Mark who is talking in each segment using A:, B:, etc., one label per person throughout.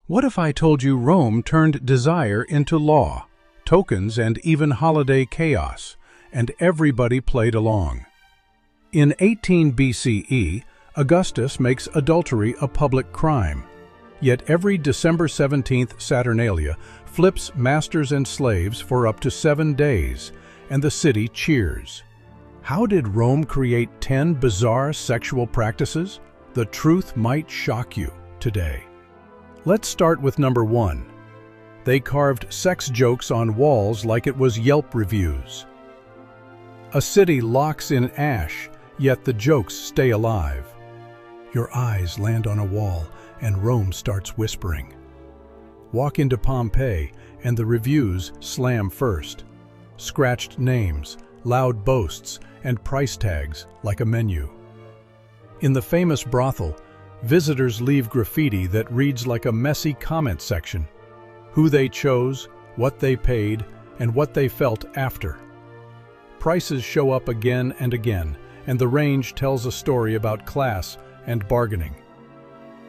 A: What if I told you Rome turned desire into law, tokens, and even holiday chaos, and everybody played along? In 18 BCE, Augustus makes adultery a public crime. Yet every December 17th Saturnalia flips masters and slaves for up to 7 days, and the city cheers. How did Rome create 10 bizarre sexual practices? The truth might shock you today. Let's start with number 1. They carved sex jokes on walls like it was Yelp reviews. A city locks in ash, yet the jokes stay alive. Your eyes land on a wall, and Rome starts whispering. Walk into Pompeii, and the reviews slam first. Scratched names, loud boasts, and price tags like a menu. In the famous brothel, visitors leave graffiti that reads like a messy comment section. Who they chose, what they paid, and what they felt after. Prices show up again and again, and the range tells a story about class and bargaining.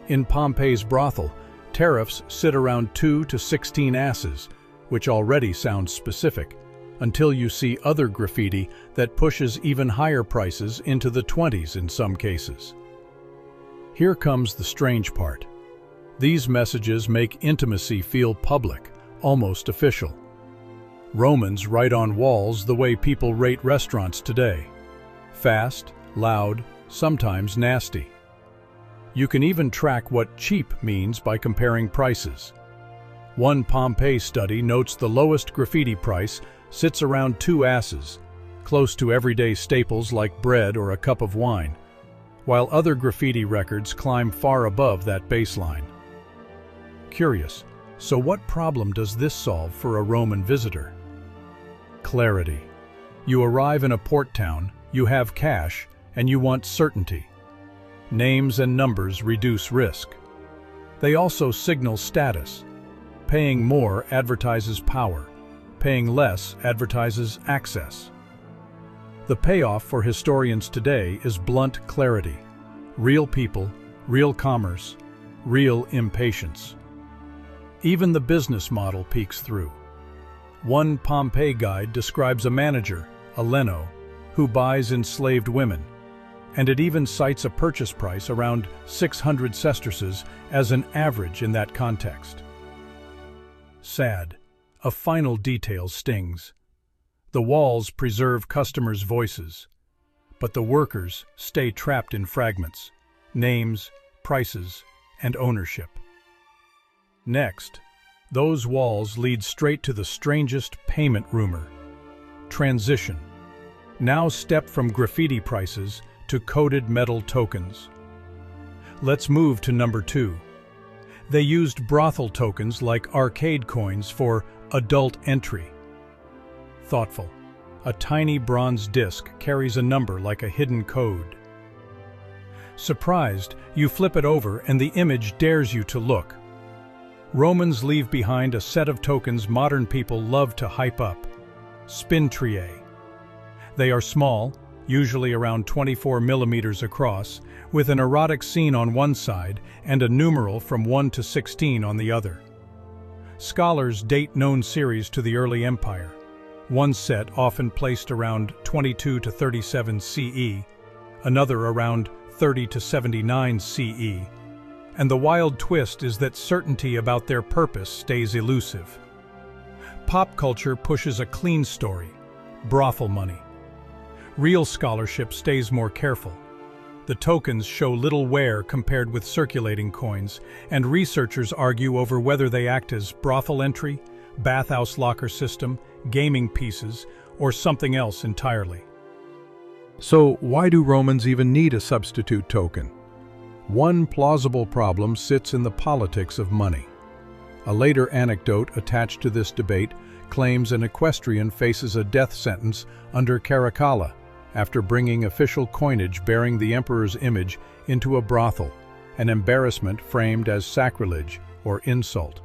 A: In Pompeii's brothel, tariffs sit around 2 to 16 asses, which already sounds specific, until you see other graffiti that pushes even higher prices into the 20s in some cases. Here comes the strange part. These messages make intimacy feel public, almost official. Romans write on walls the way people rate restaurants today. Fast, loud, sometimes nasty. You can even track what cheap means by comparing prices. One Pompeii study notes the lowest graffiti price sits around 2 asses, close to everyday staples like bread or a cup of wine, while other graffiti records climb far above that baseline. Curious, so what problem does this solve for a Roman visitor? Clarity. You arrive in a port town, you have cash, and you want certainty. Names and numbers reduce risk. They also signal status. Paying more advertises power. Paying less advertises access. The payoff for historians today is blunt clarity. Real people, real commerce, real impatience. Even the business model peeks through. One Pompeii guide describes a manager, a Leno, who buys enslaved women, and it even cites a purchase price around 600 sesterces as an average in that context. Sad. A final detail stings. The walls preserve customers' voices, but the workers stay trapped in fragments, names, prices, and ownership. Next, those walls lead straight to the strangest payment rumor. Transition. Now step from graffiti prices to coated metal tokens. Let's move to number 2. They used brothel tokens like arcade coins for adult entry. Thoughtful. A tiny bronze disc carries a number like a hidden code. Surprised, you flip it over and the image dares you to look. Romans leave behind a set of tokens modern people love to hype up. Spintriae. They are small, usually around 24 millimeters across, with an erotic scene on one side and a numeral from 1 to 16 on the other. Scholars date known series to the early empire. One set often placed around 22 to 37 CE, another around 30 to 79 CE, and the wild twist is that certainty about their purpose stays elusive. Pop culture pushes a clean story, brothel money. Real scholarship stays more careful. The tokens show little wear compared with circulating coins, and researchers argue over whether they act as brothel entry, bathhouse locker system, gaming pieces, or something else entirely. So why do Romans even need a substitute token? One plausible problem sits in the politics of money. A later anecdote attached to this debate claims an equestrian faces a death sentence under Caracalla after bringing official coinage bearing the emperor's image into a brothel, an embarrassment framed as sacrilege or insult.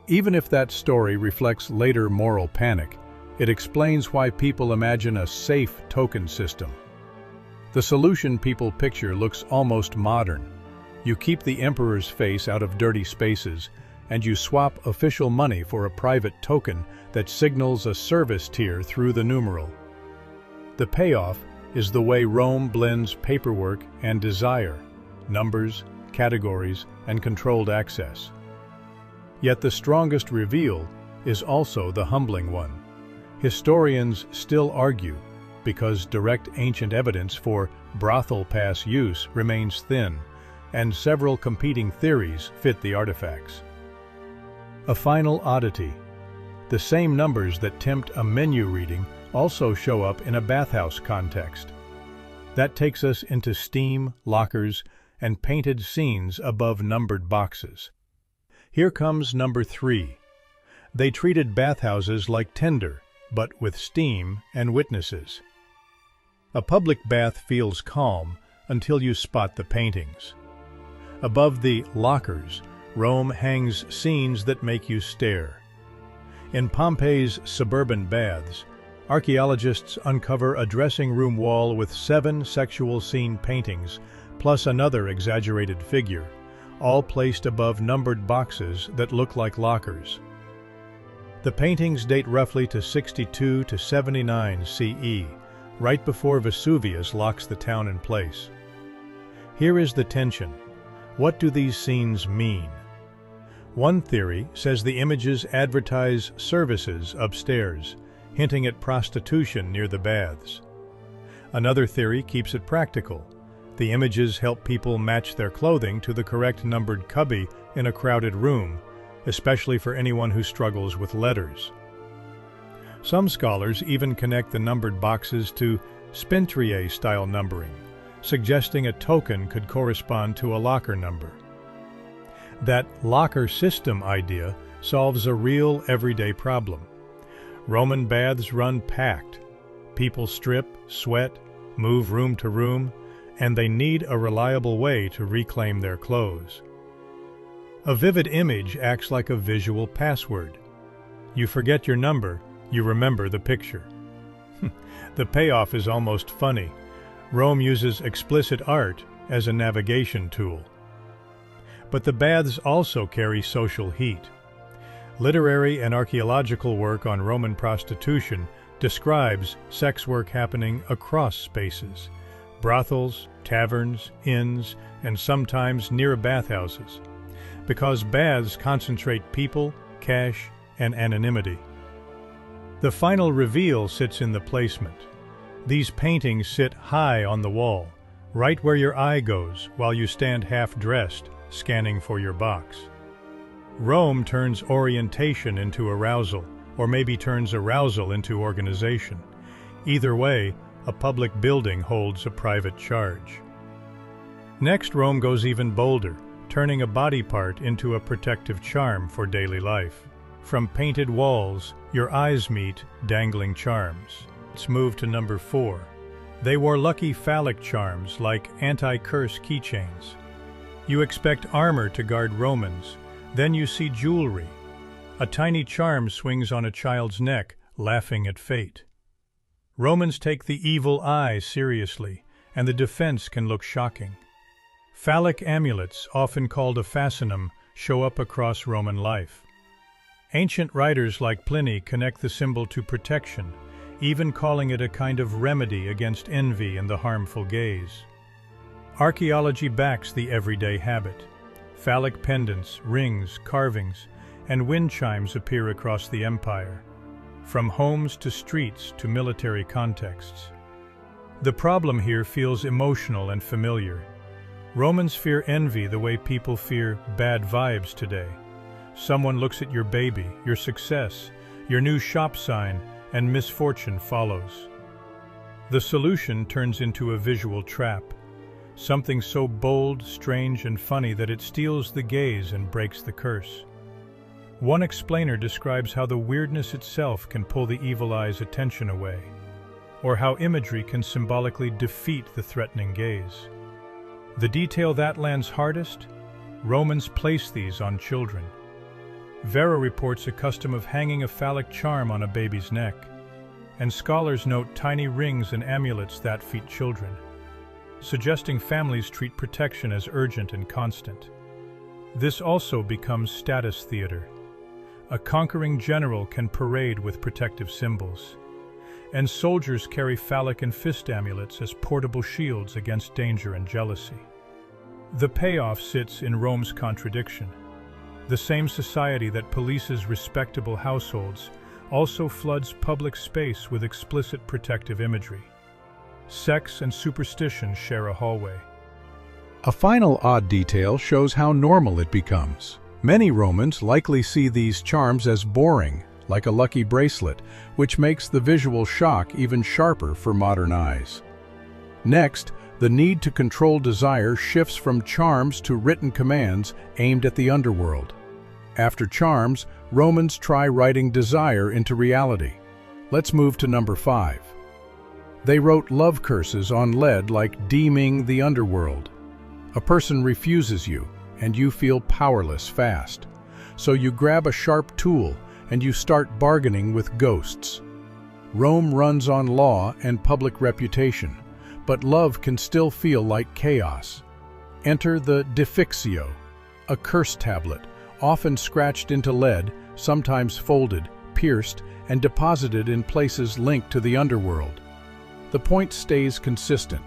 A: Even if that story reflects later moral panic, it explains why people imagine a safe token system. The solution people picture looks almost modern. You keep the emperor's face out of dirty spaces, and you swap official money for a private token that signals a service tier through the numeral. The payoff is the way Rome blends paperwork and desire, numbers, categories, and controlled access. Yet the strongest reveal is also the humbling one. Historians still argue, because direct ancient evidence for brothel pass use remains thin, and several competing theories fit the artifacts. A final oddity: the same numbers that tempt a menu reading also show up in a bathhouse context. That takes us into steam, lockers, and painted scenes above numbered boxes. Here comes number 3. They treated bathhouses like Tinder, but with steam and witnesses. A public bath feels calm until you spot the paintings. Above the lockers, Rome hangs scenes that make you stare. In Pompeii's suburban baths, archaeologists uncover a dressing room wall with 7 sexual scene paintings, plus another exaggerated figure, all placed above numbered boxes that look like lockers. The paintings date roughly to 62 to 79 CE, right before Vesuvius locks the town in place. Here is the tension. What do these scenes mean? One theory says the images advertise services upstairs, hinting at prostitution near the baths. Another theory keeps it practical. The images help people match their clothing to the correct numbered cubby in a crowded room, especially for anyone who struggles with letters. Some scholars even connect the numbered boxes to Spintrier-style numbering, suggesting a token could correspond to a locker number. That locker system idea solves a real everyday problem. Roman baths run packed. People strip, sweat, move room to room, and they need a reliable way to reclaim their clothes. A vivid image acts like a visual password. You forget your number, you remember the picture. The payoff is almost funny. Rome uses explicit art as a navigation tool. But the baths also carry social heat. Literary and archaeological work on Roman prostitution describes sex work happening across spaces: brothels, taverns, inns, and sometimes near bathhouses, because baths concentrate people, cash, and anonymity. The final reveal sits in the placement. These paintings sit high on the wall, right where your eye goes while you stand half-dressed, scanning for your box. Rome turns orientation into arousal, or maybe turns arousal into organization. Either way, a public building holds a private charge. Next, Rome goes even bolder, turning a body part into a protective charm for daily life. From painted walls, your eyes meet dangling charms. Let's move to number 4. They wore lucky phallic charms like anti-curse keychains. You expect armor to guard Romans, then you see jewelry. A tiny charm swings on a child's neck, laughing at fate. Romans take the evil eye seriously, and the defense can look shocking. Phallic amulets, often called a fascinum, show up across Roman life. Ancient writers like Pliny connect the symbol to protection, even calling it a kind of remedy against envy and the harmful gaze. Archaeology backs the everyday habit. Phallic pendants, rings, carvings, and wind chimes appear across the empire, from homes to streets to military contexts. The problem here feels emotional and familiar. Romans fear envy the way people fear bad vibes today. Someone looks at your baby, your success, your new shop sign, and misfortune follows. The solution turns into a visual trap, something so bold, strange, and funny that it steals the gaze and breaks the curse. One explainer describes how the weirdness itself can pull the evil eye's attention away, or how imagery can symbolically defeat the threatening gaze. The detail that lands hardest? Romans place these on children. Vera reports a custom of hanging a phallic charm on a baby's neck, and scholars note tiny rings and amulets that feed children. suggesting families treat protection as urgent and constant. This also becomes status theater. A conquering general can parade with protective symbols, and soldiers carry phallic and fist amulets as portable shields against danger and jealousy. The payoff sits in Rome's contradiction. The same society that polices respectable households also floods public space with explicit protective imagery. Sex and superstition share a hallway. A final odd detail shows how normal it becomes. Many Romans likely see these charms as boring, like a lucky bracelet, which makes the visual shock even sharper for modern eyes. Next, the need to control desire shifts from charms to written commands aimed at the underworld. After charms, Romans try writing desire into reality. Let's move to number 5. They wrote love curses on lead like deeming the underworld. A person refuses you, and you feel powerless fast. So you grab a sharp tool and you start bargaining with ghosts. Rome runs on law and public reputation, but love can still feel like chaos. Enter the defixio, a curse tablet, often scratched into lead, sometimes folded, pierced, and deposited in places linked to the underworld. The point stays consistent.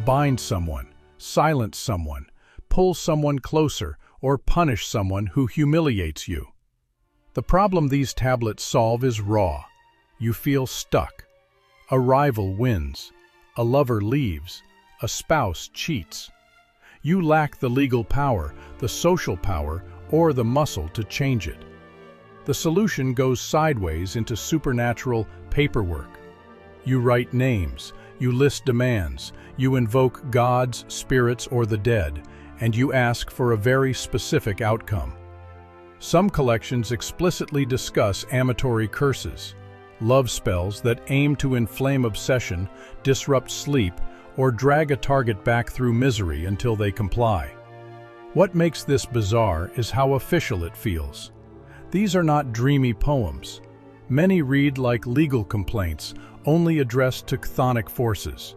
A: Bind someone, silence someone, pull someone closer, or punish someone who humiliates you. The problem these tablets solve is raw. You feel stuck. A rival wins. A lover leaves. A spouse cheats. You lack the legal power, the social power, or the muscle to change it. The solution goes sideways into supernatural paperwork. You write names, you list demands, you invoke gods, spirits, or the dead, and you ask for a very specific outcome. Some collections explicitly discuss amatory curses, love spells that aim to inflame obsession, disrupt sleep, or drag a target back through misery until they comply. What makes this bizarre is how official it feels. These are not dreamy poems. Many read like legal complaints, only addressed to chthonic forces.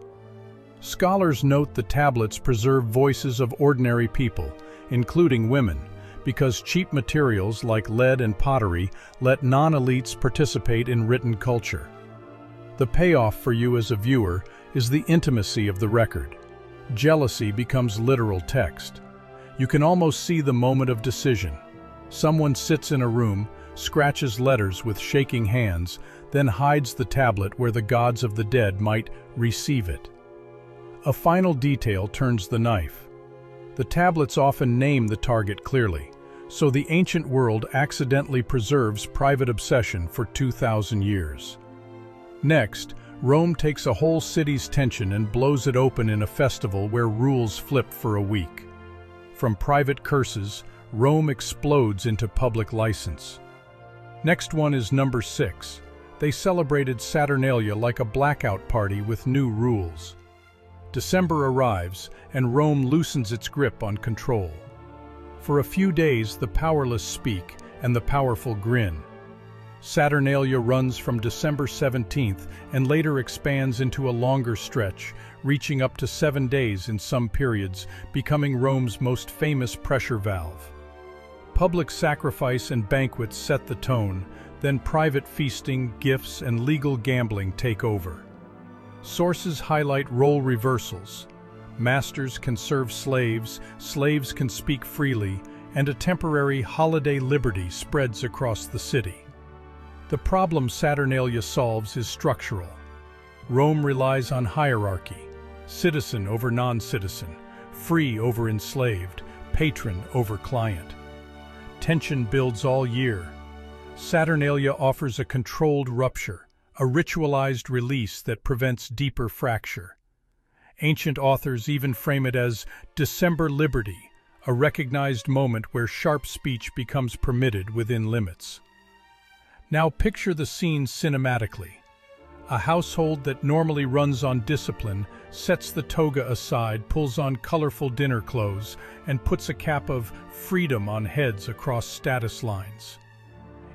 A: Scholars note the tablets preserve voices of ordinary people, including women, because cheap materials like lead and pottery let non-elites participate in written culture. The payoff for you as a viewer is the intimacy of the record. Jealousy becomes literal text. You can almost see the moment of decision. Someone sits in a room, scratches letters with shaking hands, then hides the tablet where the gods of the dead might receive it. A final detail turns the knife. The tablets often name the target clearly, so the ancient world accidentally preserves private obsession for 2,000 years. Next, Rome takes a whole city's tension and blows it open in a festival where rules flip for a week. From private curses, Rome explodes into public license. Next one is number 6. They celebrated Saturnalia like a blackout party with new rules. December arrives, and Rome loosens its grip on control. For a few days, the powerless speak, and the powerful grin. Saturnalia runs from December 17th and later expands into a longer stretch, reaching up to 7 days in some periods, becoming Rome's most famous pressure valve. Public sacrifice and banquets set the tone, then private feasting, gifts, and legal gambling take over. Sources highlight role reversals. Masters can serve slaves, slaves can speak freely, and a temporary holiday liberty spreads across the city. The problem Saturnalia solves is structural. Rome relies on hierarchy: citizen over non-citizen, free over enslaved, patron over client. Tension builds all year. Saturnalia offers a controlled rupture, a ritualized release that prevents deeper fracture. Ancient authors even frame it as December liberty, a recognized moment where sharp speech becomes permitted within limits. Now picture the scene cinematically. A household that normally runs on discipline sets the toga aside, pulls on colorful dinner clothes, and puts a cap of freedom on heads across status lines.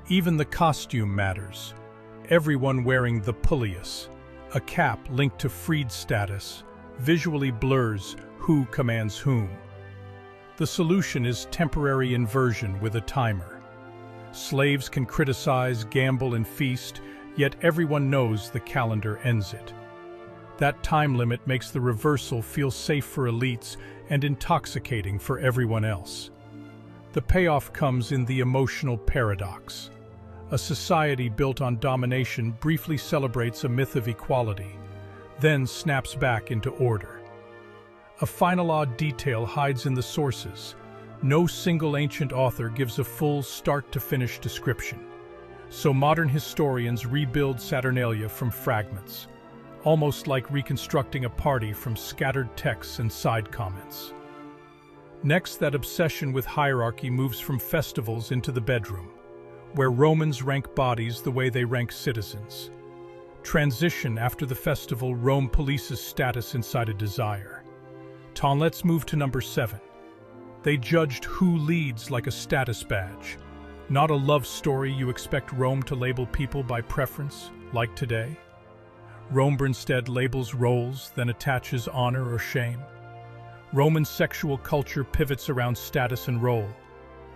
A: Even the costume matters. Everyone wearing the pulleus, a cap linked to freed status, visually blurs who commands whom. The solution is temporary inversion with a timer. Slaves can criticize, gamble, and feast, yet everyone knows the calendar ends it. That time limit makes the reversal feel safe for elites and intoxicating for everyone else. The payoff comes in the emotional paradox. A society built on domination briefly celebrates a myth of equality, then snaps back into order. A final odd detail hides in the sources. No single ancient author gives a full start-to-finish description. So modern historians rebuild Saturnalia from fragments, almost like reconstructing a party from scattered texts and side comments. Next, that obsession with hierarchy moves from festivals into the bedroom, where Romans rank bodies the way they rank citizens. Transition after the festival, Rome polices status inside a desire. Let's move to number 7. They judged who leads like a status badge, not a love story you expect Rome to label people by preference, like today. Rome instead labels roles, then attaches honor or shame. Roman sexual culture pivots around status and role.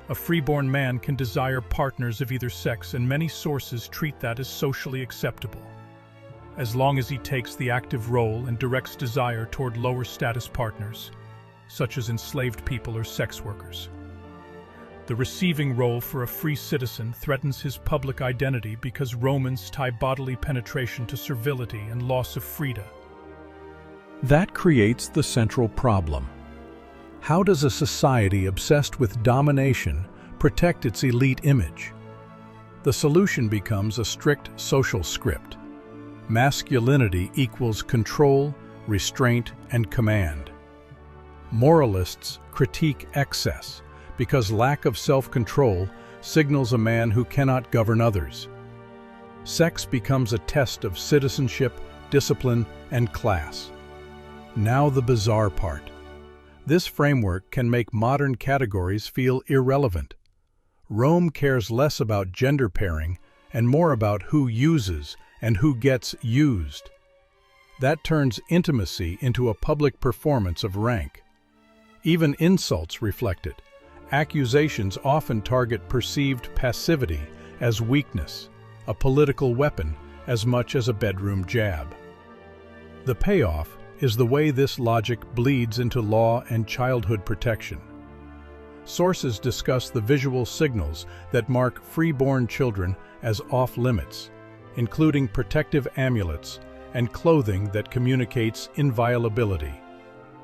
A: A freeborn man can desire partners of either sex, and many sources treat that as socially acceptable, as long as he takes the active role and directs desire toward lower status partners, such as enslaved people or sex workers. The receiving role for a free citizen threatens his public identity because Romans tie bodily penetration to servility and loss of freedom.
B: That creates the central problem. How does a society obsessed with domination protect its elite image? The solution becomes a strict social script. Masculinity equals control, restraint, and command. Moralists critique excess, because lack of self-control signals a man who cannot govern others. Sex becomes a test of citizenship, discipline, and class. Now the bizarre part. This framework can make modern categories feel irrelevant. Rome cares less about gender pairing and more about who uses and who gets used. That turns intimacy into a public performance of rank. Even insults reflect it. Accusations often target perceived passivity as weakness, a political weapon as much as a bedroom jab. The payoff is the way this logic bleeds into law and childhood protection. Sources discuss the visual signals that mark freeborn children as off-limits, including protective amulets and clothing that communicates inviolability,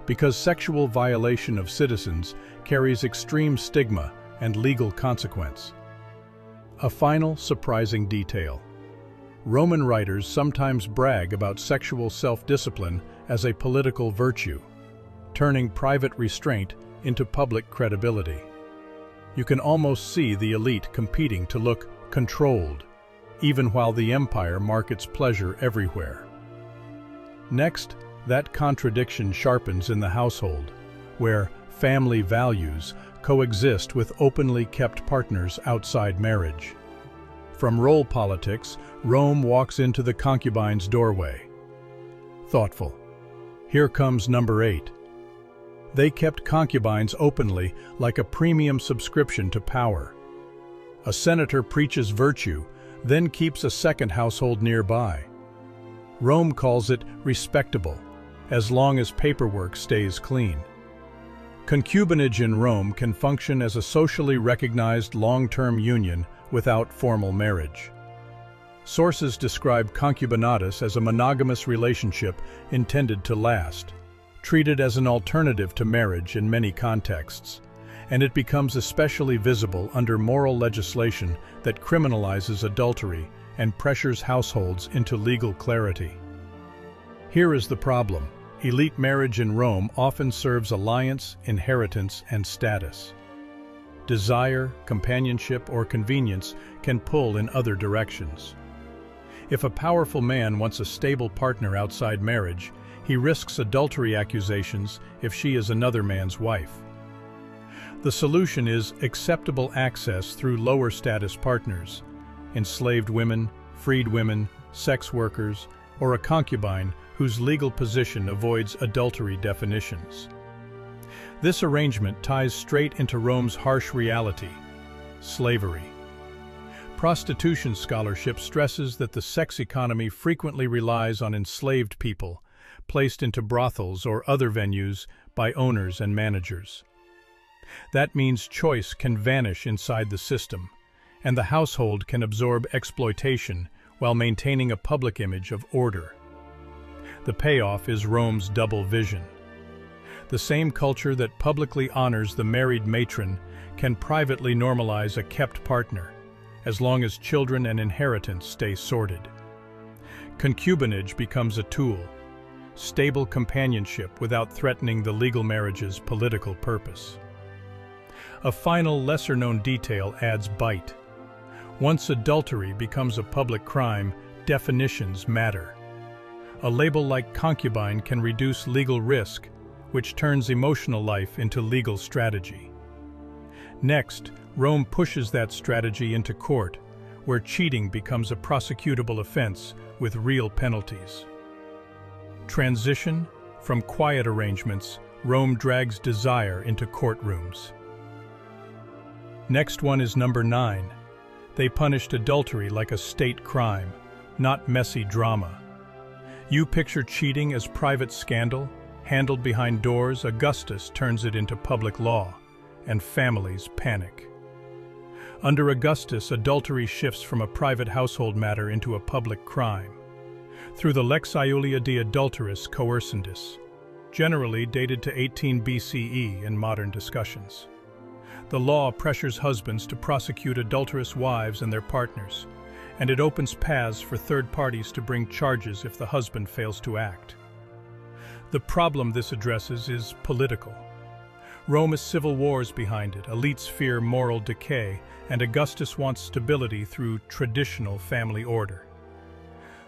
B: because sexual violation of citizens carries extreme stigma and legal consequence. A final surprising detail. Roman writers sometimes brag about sexual self-discipline as a political virtue, turning private restraint into public credibility. You can almost see the elite competing to look controlled, even while the empire markets pleasure everywhere. Next, that contradiction sharpens in the household, where family values coexist with openly kept partners outside marriage. From role politics, Rome walks into the concubine's doorway. Thoughtful. Here comes number 8. They kept concubines openly like a premium subscription to power. A senator preaches virtue, then keeps a second household nearby. Rome calls it respectable, as long as paperwork stays clean. Concubinage in Rome can function as a socially recognized long-term union without formal marriage. Sources describe concubinatus as a monogamous relationship intended to last, treated as an alternative to marriage in many contexts, and it becomes especially visible under moral legislation that criminalizes adultery and pressures households into legal clarity. Here is the problem. Elite marriage in Rome often serves alliance, inheritance, and status. Desire, companionship, or convenience can pull in other directions. If a powerful man wants a stable partner outside marriage, he risks adultery accusations if she is another man's wife. The solution is acceptable access through lower status partners, enslaved women, freed women, sex workers, or a concubine whose legal position avoids adultery definitions. This arrangement ties straight into Rome's harsh reality: slavery. Prostitution scholarship stresses that the sex economy frequently relies on enslaved people, placed into brothels or other venues by owners and managers. That means choice can vanish inside the system, and the household can absorb exploitation while maintaining a public image of order. The payoff is Rome's double vision. The same culture that publicly honors the married matron can privately normalize a kept partner, as long as children and inheritance stay sordid. Concubinage becomes a tool, stable companionship without threatening the legal marriage's political purpose. A final, lesser-known detail adds bite. Once adultery becomes a public crime, definitions matter. A label like concubine can reduce legal risk, which turns emotional life into legal strategy. Next, Rome pushes that strategy into court, where cheating becomes a prosecutable offense with real penalties. Transition from quiet arrangements, Rome drags desire into courtrooms. Next one is number 9. They punished adultery like a state crime, not messy drama. You picture cheating as private scandal, handled behind doors. Augustus turns it into public law, and families panic. Under Augustus, adultery shifts from a private household matter into a public crime, through the Lex Iulia de Adulteris Coercendis, generally dated to 18 BCE in modern discussions. The law pressures husbands to prosecute adulterous wives and their partners, and it opens paths for third parties to bring charges if the husband fails to act. The problem this addresses is political. Rome has civil wars behind it, elites fear moral decay, and Augustus wants stability through traditional family order.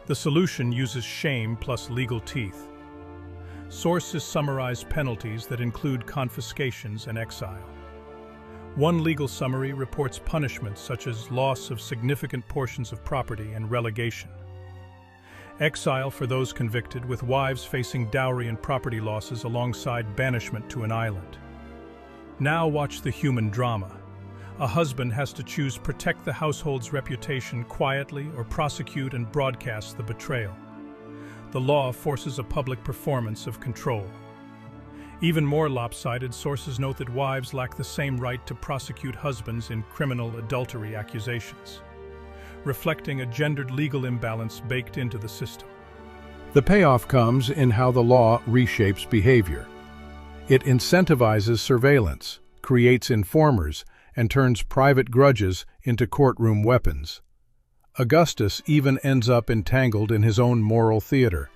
B: The solution uses shame plus legal teeth. Sources summarize penalties that include confiscations and exile. One legal summary reports punishments such as loss of significant portions of property and relegation. Exile for those convicted, with wives facing dowry and property losses alongside banishment to an island. Now watch the human drama. A husband has to choose protect the household's reputation quietly or prosecute and broadcast the betrayal. The law forces a public performance of control. Even more lopsided, sources note that wives lack the same right to prosecute husbands in criminal adultery accusations, reflecting a gendered legal imbalance baked into the system.
A: The payoff comes in how the law reshapes behavior. It incentivizes surveillance, creates informers, and turns private grudges into courtroom weapons. Augustus even ends up entangled in his own moral theater.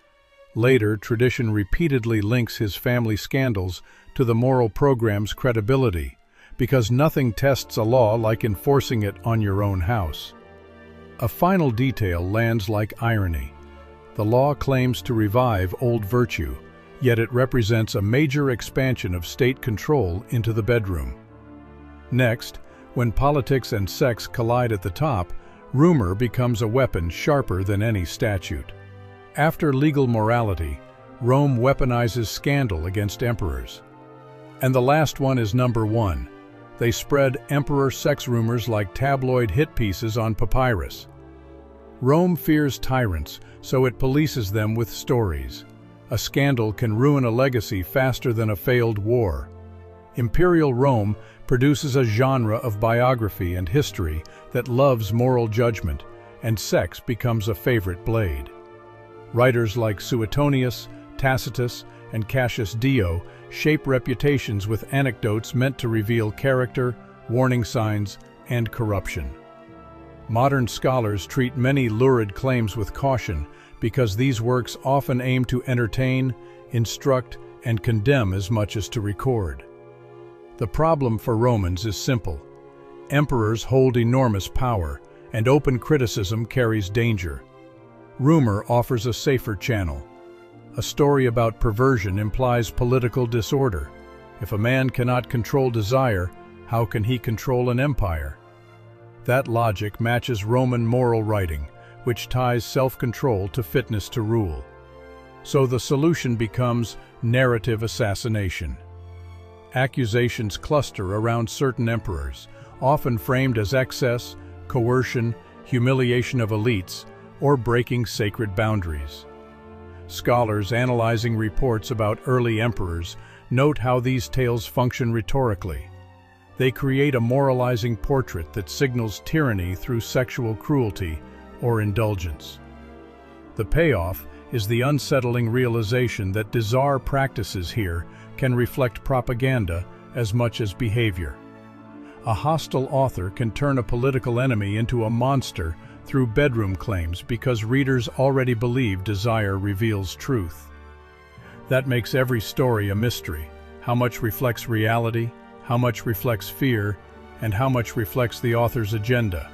A: Later, tradition repeatedly links his family scandals to the moral program's credibility, because nothing tests a law like enforcing it on your own house. A final detail lands like irony. The law claims to revive old virtue, yet it represents a major expansion of state control into the bedroom. Next, when politics and sex collide at the top, rumor becomes a weapon sharper than any statute. After legal morality, Rome weaponizes scandal against emperors. And the last one is number 1. They spread emperor sex rumors like tabloid hit pieces on papyrus. Rome fears tyrants, so it polices them with stories. A scandal can ruin a legacy faster than a failed war. Imperial Rome produces a genre of biography and history that loves moral judgment, and sex becomes a favorite blade. Writers like Suetonius, Tacitus, and Cassius Dio shape reputations with anecdotes meant to reveal character, warning signs, and corruption. Modern scholars treat many lurid claims with caution because these works often aim to entertain, instruct, and condemn as much as to record. The problem for Romans is simple. Emperors hold enormous power, and open criticism carries danger. Rumor offers a safer channel. A story about perversion implies political disorder. If a man cannot control desire, how can he control an empire? That logic matches Roman moral writing, which ties self-control to fitness to rule.
B: So the solution becomes narrative assassination. Accusations cluster around certain emperors, often framed as excess, coercion, humiliation of elites, or breaking sacred boundaries. Scholars analyzing reports about early emperors note how these tales function rhetorically. They create a moralizing portrait that signals tyranny through sexual cruelty or indulgence. The payoff is the unsettling realization that bizarre practices here can reflect propaganda as much as behavior. A hostile author can turn a political enemy into a monster through bedroom claims because readers already believe desire reveals truth. That makes every story a mystery. How much reflects reality, how much reflects fear, and how much reflects the author's agenda.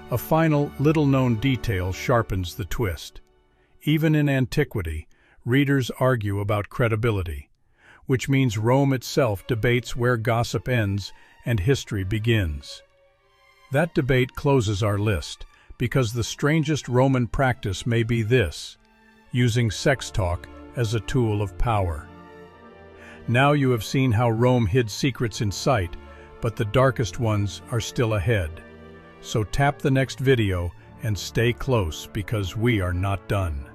B: A final, little-known detail sharpens the twist. Even in antiquity, readers argue about credibility, which means Rome itself debates where gossip ends and history begins. That debate closes our list, because the strangest Roman practice may be this: using sex talk as a tool of power. Now you have seen how Rome hid secrets in sight, but the darkest ones are still ahead. So tap the next video and stay close, because we are not done.